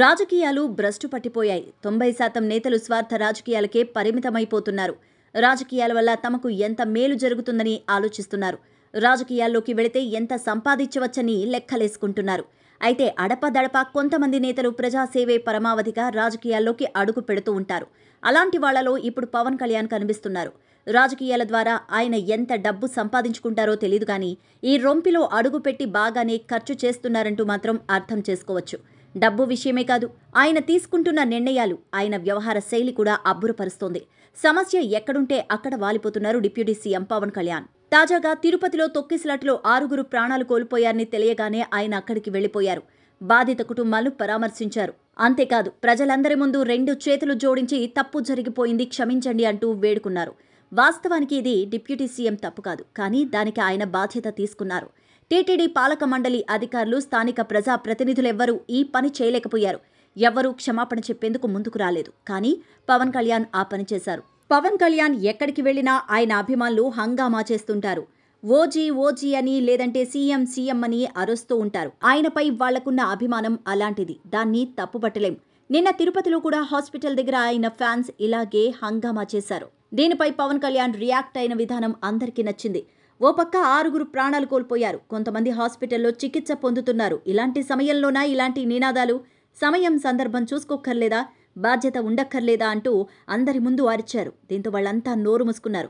రాజకీయాలు భ్రష్టు పట్టిపోయాయి. 90% నేతలు స్వార్థ రాజకీయాలకే పరిమితమైపోతున్నారు. రాజకీయాల వల్ల తమకు ఎంత మేలు జరుగుతుందని ఆలోచిస్తున్నారు. రాజకీయాల్లోకి వెళితే ఎంత సంపాదించవచ్చని లెక్కలేసుకుంటున్నారు. అయితే అడపదడప కొంతమంది నేతలు ప్రజాసేవే పరమావధిగా రాజకీయాల్లోకి అడుగు పెడుతూ ఉంటారు. అలాంటి వాళ్లలో ఇప్పుడు పవన్ కళ్యాణ్ కనిపిస్తున్నారు. రాజకీయాల ద్వారా ఆయన ఎంత డబ్బు సంపాదించుకుంటారో తెలియదు కానీ ఈ రొంపిలో అడుగు పెట్టి బాగానే ఖర్చు చేస్తున్నారంటూ మాత్రం అర్థం చేసుకోవచ్చు. డబ్బు విషయమే కాదు, ఆయన తీసుకుంటున్న నిర్ణయాలు, ఆయన వ్యవహార శైలి కూడా అబ్బురపరుస్తోంది. సమస్య ఎక్కడుంటే అక్కడ వాలిపోతున్నారు డిప్యూటీ సీఎం పవన్ కళ్యాణ్. తాజాగా తిరుపతిలో తొక్కిసలాటలో 6 ప్రాణాలు కోల్పోయారని తెలియగానే ఆయన అక్కడికి వెళ్లిపోయారు. బాధిత కుటుంబాలను పరామర్శించారు. అంతేకాదు, ప్రజలందరి ముందు 2 చేతులు జోడించి తప్పు జరిగిపోయింది, క్షమించండి అంటూ వేడుకున్నారు. వాస్తవానికి ఇది డిప్యూటీ సీఎం తప్పు కాదు, కానీ దానికి ఆయన బాధ్యత తీసుకున్నారు. టీటీడీ పాలక మండలి అధికారులు, స్థానిక ప్రజా ప్రతినిధులెవ్వరూ ఈ పని చేయలేకపోయారు. ఎవ్వరూ క్షమాపణ చెప్పేందుకు ముందుకు రాలేదు. కానీ పవన్ కళ్యాణ్ ఆ పని చేశారు. పవన్ కళ్యాణ్ ఎక్కడికి వెళ్లినా ఆయన అభిమానులు హంగామా చేస్తుంటారు. ఓజీ ఓజీ అని, లేదంటే సీఎం సీఎం అని అరుస్తూ ఉంటారు. ఆయనపై వాళ్లకున్న అభిమానం అలాంటిది, దాన్ని తప్పుపట్టలేం. నిన్న తిరుపతిలో కూడా హాస్పిటల్ దగ్గర ఆయన ఫ్యాన్స్ ఇలాగే హంగామా చేశారు. దీనిపై పవన్ కళ్యాణ్ రియాక్ట్ అయిన విధానం అందరికీ నచ్చింది. ఓ పక్క 6 ప్రాణాలు కోల్పోయారు, కొంతమంది హాస్పిటల్లో చికిత్స పొందుతున్నారు. ఇలాంటి సమయంలోనా ఇలాంటి నినాదాలు? సమయం సందర్భం చూసుకోక్కర్లేదా? బాధ్యత ఉండక్కర్లేదా అంటూ అందరి ముందు అరిచారు. దీంతో వాళ్ళంతా నోరు మూసుకున్నారు.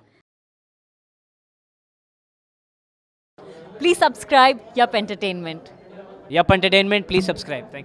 Please subscribe Yup Entertainment. Yup Entertainment, please subscribe. Thank you.